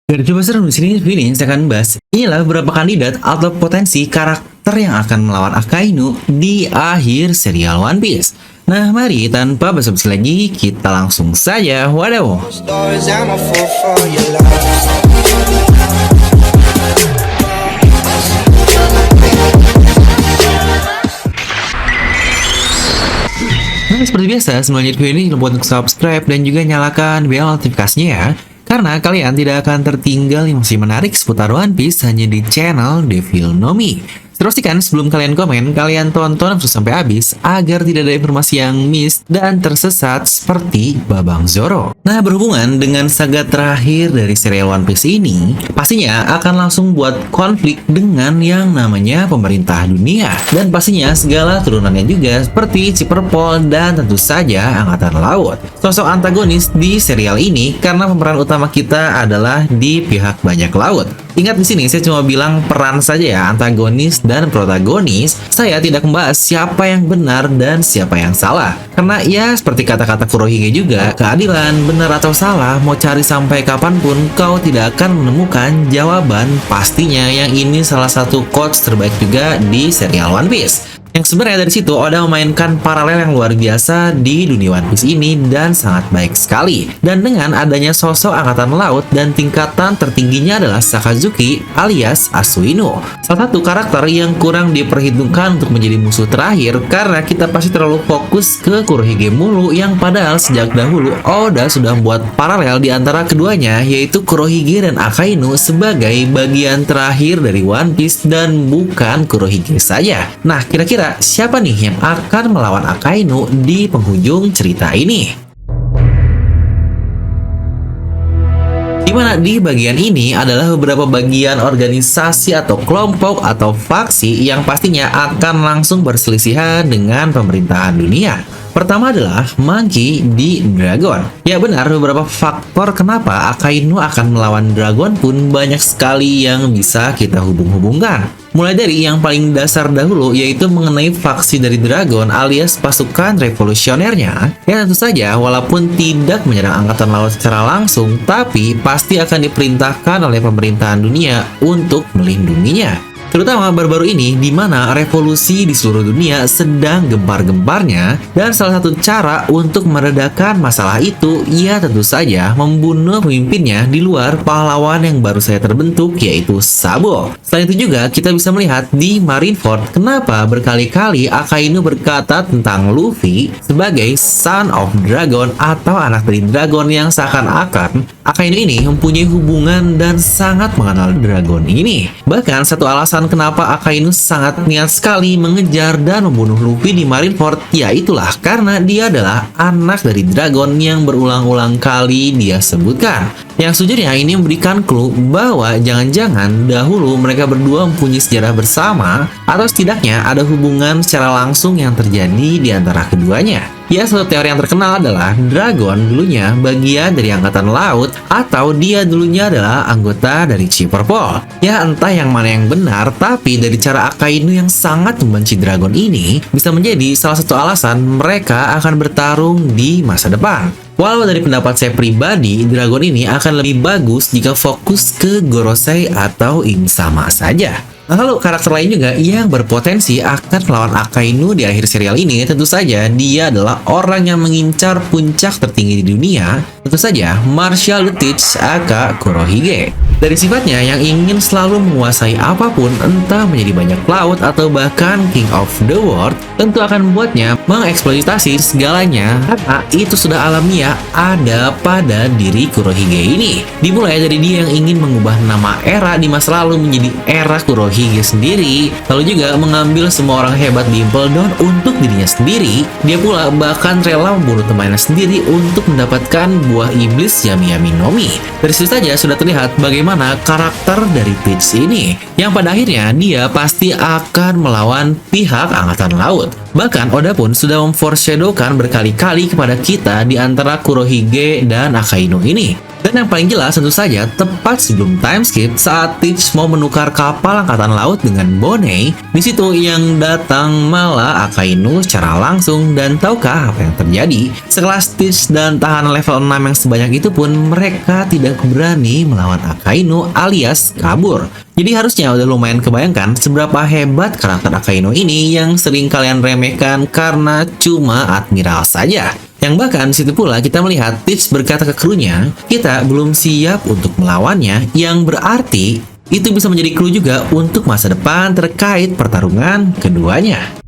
Biar coba seru di sini ini saya akan bahas inilah beberapa kandidat atau potensi karakter yang akan melawan Akainu di akhir serial One Piece. Nah, mari tanpa basa-basi lagi kita langsung saja wadaw. Stories, I'm a fool for your love. Nah, seperti biasa, sebelum lanjut video ini lupa untuk subscribe dan juga nyalakan bel notifikasinya ya. Karena kalian tidak akan tertinggal yang masih menarik seputar One Piece hanya di channel Devil Nomi. Terus pastikan sebelum kalian komen, kalian tonton terus sampai habis agar tidak ada informasi yang miss dan tersesat seperti Babang Zoro. Nah, berhubungan dengan saga terakhir dari serial One Piece ini, pastinya akan langsung buat konflik dengan yang namanya pemerintah dunia. Dan pastinya segala turunannya juga seperti Ciperpol dan tentu saja Angkatan Laut. Sosok antagonis di serial ini karena pemeran utama kita adalah di pihak bajak laut. Ingat di sini saya cuma bilang peran saja ya, antagonis dan protagonis. Saya tidak membahas siapa yang benar dan siapa yang salah. Karena ya seperti kata-kata Kurohige juga, keadilan benar atau salah mau cari sampai kapanpun kau tidak akan menemukan jawaban pastinya. Yang ini salah satu quotes terbaik juga di serial One Piece. Yang sebenarnya dari situ Oda memainkan paralel yang luar biasa di dunia One Piece ini dan sangat baik sekali. Dan dengan adanya sosok angkatan laut dan tingkatan tertingginya adalah Sakazuki alias Asuino, salah satu karakter yang kurang diperhitungkan untuk menjadi musuh terakhir karena kita pasti terlalu fokus ke Kurohige mulu, yang padahal sejak dahulu Oda sudah membuat paralel di antara keduanya, yaitu Kurohige dan Akainu sebagai bagian terakhir dari One Piece dan bukan Kurohige saja. Nah, kira-kira siapa nih yang akan melawan Akainu di penghujung cerita ini? Dimana di bagian ini adalah beberapa bagian organisasi atau kelompok atau faksi yang pastinya akan langsung berselisihan dengan pemerintahan dunia. Pertama adalah Monkey D. Dragon. Ya benar, beberapa faktor kenapa Akainu akan melawan Dragon pun banyak sekali yang bisa kita hubung-hubungkan. Mulai dari yang paling dasar dahulu, yaitu mengenai faksi dari Dragon alias pasukan revolusionernya. Ya tentu saja, walaupun tidak menyerang angkatan laut secara langsung, tapi pasti akan diperintahkan oleh pemerintahan dunia untuk melindunginya. Terutama baru-baru ini di mana revolusi di seluruh dunia sedang gempar-gemparnya, dan salah satu cara untuk meredakan masalah itu ya tentu saja membunuh pemimpinnya di luar pahlawan yang baru saja terbentuk, yaitu Sabo. Selain itu juga kita bisa melihat di Marineford kenapa berkali-kali Akainu berkata tentang Luffy sebagai Son of Dragon atau anak dari Dragon, yang seakan-akan Akainu ini mempunyai hubungan dan sangat mengenal Dragon ini. Bahkan satu alasan kenapa Akainu sangat niat sekali mengejar dan membunuh Luffy di Marineford, ya itulah karena dia adalah anak dari Dragon yang berulang-ulang kali dia sebutkan. Yang sejujurnya ini memberikan clue bahwa jangan-jangan dahulu mereka berdua mempunyai sejarah bersama, atau setidaknya ada hubungan secara langsung yang terjadi di antara keduanya. Ya, suatu teori yang terkenal adalah Dragon dulunya bagian dari angkatan laut, atau dia dulunya adalah anggota dari Ciperpol. Ya, entah yang mana yang benar, tapi dari cara Akainu yang sangat membenci Dragon ini bisa menjadi salah satu alasan mereka akan bertarung di masa depan. Walau dari pendapat saya pribadi, Dragon ini akan lebih bagus jika fokus ke Gorosei atau Im-sama saja. Nah, lalu karakter lain juga yang berpotensi akan melawan Akainu di akhir serial ini, tentu saja dia adalah orang yang mengincar puncak tertinggi di dunia, tentu saja Marshal Lutich aka Kurohige. Dari sifatnya yang ingin selalu menguasai apapun, entah menjadi banyak laut atau bahkan King of the World, tentu akan membuatnya mengeksploitasi segalanya karena itu sudah alamiah ada pada diri Kurohige ini. Dimulai dari dia yang ingin mengubah nama era di masa lalu menjadi era Kurohige sendiri, lalu juga mengambil semua orang hebat di Impel Down untuk dirinya sendiri. Dia pula bahkan rela membunuh temannya sendiri untuk mendapatkan buah iblis Yami Yami Nomi. Dari situ saja sudah terlihat bagaimana karakter dari Peach ini, yang pada akhirnya dia pasti akan melawan pihak angkatan laut. Bahkan Oda pun sudah memforeshadowkan berkali-kali kepada kita di antara Kurohige dan Akainu ini. Dan yang paling jelas tentu saja tepat sebelum time skip saat Teach mau menukar kapal angkatan laut dengan Bonnie, di situ yang datang malah Akainu secara langsung. Dan tahukah apa yang terjadi? Sekelas Teach dan tahanan level 6 yang sebanyak itu pun mereka tidak berani melawan Akainu alias kabur. Jadi harusnya udah lumayan kebayangkan seberapa hebat karakter Akainu ini yang sering kalian remehkan karena cuma admiral saja. Yang bahkan situ pula kita melihat Teach berkata ke krunya, kita belum siap untuk melawannya, yang berarti itu bisa menjadi clue juga untuk masa depan terkait pertarungan keduanya.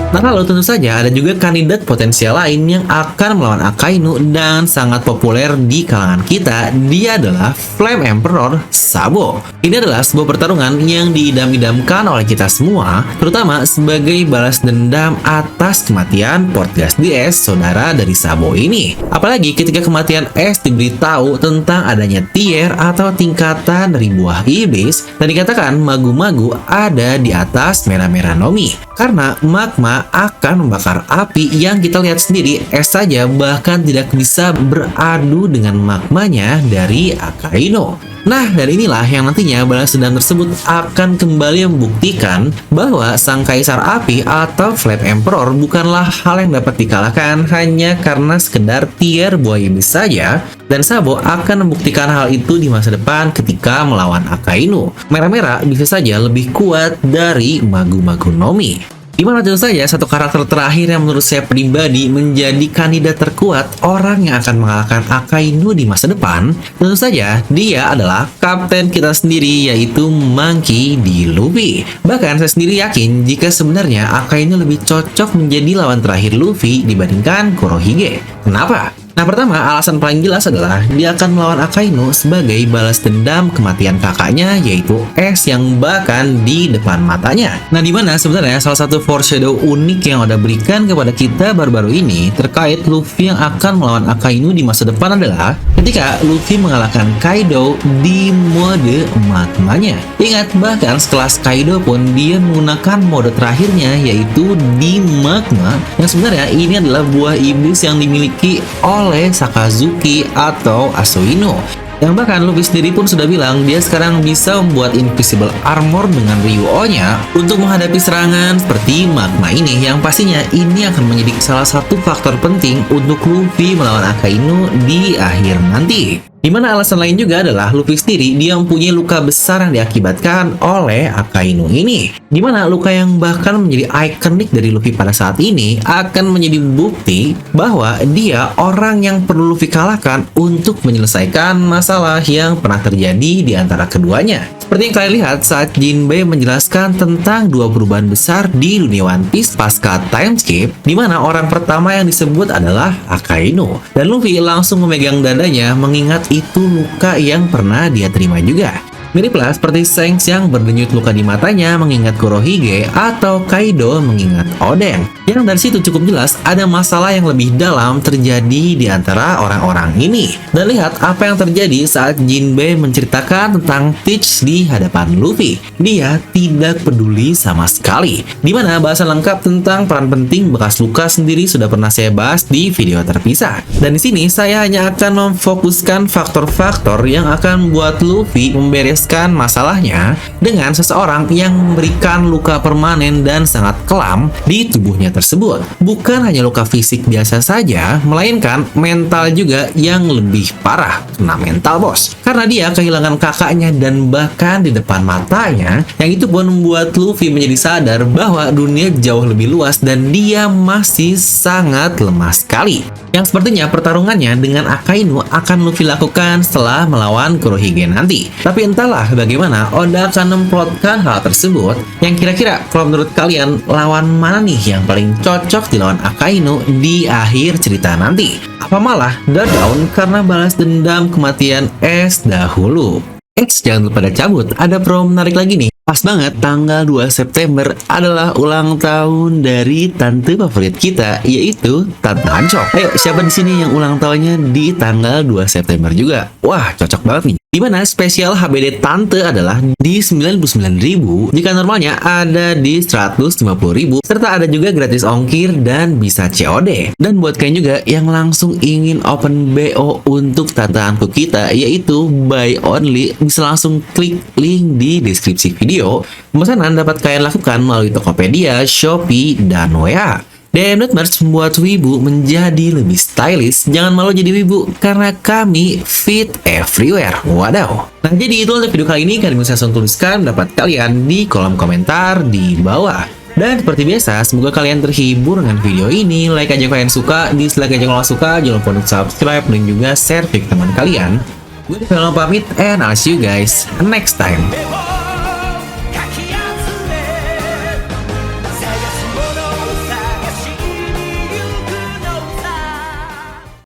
Nah, lalu tentu saja ada juga kandidat potensial lain yang akan melawan Akainu dan sangat populer di kalangan kita. Dia adalah Flame Emperor Sabo. Ini adalah sebuah pertarungan yang diidam-idamkan oleh kita semua, terutama sebagai balas dendam atas kematian Portgas DS, saudara dari Sabo ini. Apalagi ketika kematian S diberitahu tentang adanya tier atau tingkatan dari buah iblis, dan dikatakan magu-magu ada di atas merah-merah Nomi. Karena magma akan membakar api yang kita lihat sendiri, es saja bahkan tidak bisa beradu dengan magmanya dari Akainu. Nah, dan inilah yang nantinya balas dendam tersebut akan kembali membuktikan bahwa sang kaisar api atau Flame Emperor bukanlah hal yang dapat dikalahkan hanya karena sekedar tier buah iblis saja, dan Sabo akan membuktikan hal itu di masa depan ketika melawan Akainu. Merah-merah bisa saja lebih kuat dari magu-magu Nomi. Dimana tentu saja satu karakter terakhir yang menurut saya pribadi menjadi kandidat terkuat orang yang akan mengalahkan Akainu di masa depan, tentu saja dia adalah kapten kita sendiri, yaitu Monkey D. Luffy. Bahkan saya sendiri yakin jika sebenarnya Akainu lebih cocok menjadi lawan terakhir Luffy dibandingkan Kurohige. Kenapa? Nah, pertama, alasan paling jelas adalah dia akan melawan Akainu sebagai balas dendam kematian kakaknya, yaitu S yang bahkan di depan matanya. Nah, dimana sebenarnya salah satu foreshadow unik yang udah berikan kepada kita baru-baru ini terkait Luffy yang akan melawan Akainu di masa depan adalah ketika Luffy mengalahkan Kaido di mode magmanya. Ingat, bahkan sekelas Kaido pun dia menggunakan mode terakhirnya, yaitu di magma, yang sebenarnya ini adalah buah iblis yang dimiliki oleh Sakazuki atau Asuino. Yang bahkan Luffy sendiri pun sudah bilang dia sekarang bisa membuat invisible armor dengan Ryuo-nya untuk menghadapi serangan seperti magma ini, yang pastinya ini akan menjadi salah satu faktor penting untuk Luffy melawan Akainu di akhir nanti. Dimana alasan lain juga adalah Luffy sendiri dia mempunyai luka besar yang diakibatkan oleh Akainu ini. Dimana luka yang bahkan menjadi ikonik dari Luffy pada saat ini akan menjadi bukti bahwa dia orang yang perlu Luffy kalahkan untuk menyelesaikan masalah yang pernah terjadi di antara keduanya. Seperti yang kalian lihat saat Jinbei menjelaskan tentang dua perubahan besar di dunia One Piece pasca time skip, dimana orang pertama yang disebut adalah Akainu. Dan Luffy langsung memegang dadanya mengingat itu luka yang pernah dia terima juga. Miriplah seperti Shanks yang berdenyut luka di matanya mengingat Kurohige atau Kaido mengingat Oden. Yang dari situ cukup jelas ada masalah yang lebih dalam terjadi di antara orang-orang ini. Dan lihat apa yang terjadi saat Jinbei menceritakan tentang Teach di hadapan Luffy. Dia tidak peduli sama sekali. Dimana bahasan lengkap tentang peran penting bekas luka sendiri sudah pernah saya bahas di video terpisah. Dan di sini saya hanya akan memfokuskan faktor-faktor yang akan membuat Luffy membereskan masalahnya dengan seseorang yang memberikan luka permanen dan sangat kelam di tubuhnya tersebut. Bukan hanya luka fisik biasa saja, melainkan mental juga yang lebih parah, kena mental bos. Karena dia kehilangan kakaknya dan bahkan di depan matanya, yang itu pun membuat Luffy menjadi sadar bahwa dunia jauh lebih luas dan dia masih sangat lemah sekali. Yang sepertinya pertarungannya dengan Akainu akan Luffy lakukan setelah melawan Kurohige nanti. Tapi entahlah bagaimana Oda akan memplotkan hal tersebut, yang kira-kira kalau menurut kalian lawan mana nih yang paling cocok dilawan Akainu di akhir cerita nanti? Apa malah Dark Dawn karena balas dendam kematian S dahulu? Jangan lupa cabut, ada promo menarik lagi nih. Pas banget tanggal 2 September adalah ulang tahun dari tante favorit kita, yaitu Tante Hancok. Ayo, siapa di sini yang ulang tahunnya di tanggal 2 September juga? Wah, cocok banget nih. Dimana spesial HBD Tante adalah di 99.000, jika normalnya ada di 150.000, serta ada juga gratis ongkir dan bisa COD. Dan buat kalian juga yang langsung ingin open BO untuk Tante Hantu kita, yaitu buy only, bisa langsung klik link di deskripsi video. Pemesanan dapat kalian lakukan melalui Tokopedia, Shopee, dan WA. DM.Merch membuat wibu menjadi lebih stylish. Jangan malu jadi wibu, karena kami fit everywhere. Wadaw. Nah, jadi itu untuk video kali ini. Kalian bisa langsung tuliskan pendapat kalian di kolom komentar di bawah. Dan seperti biasa, semoga kalian terhibur dengan video ini. Like aja kalau kalian suka, dislike aja kalau nggak suka. Jangan lupa untuk subscribe dan juga share ke teman kalian. Gue Develop pamit, and I'll see you guys next time.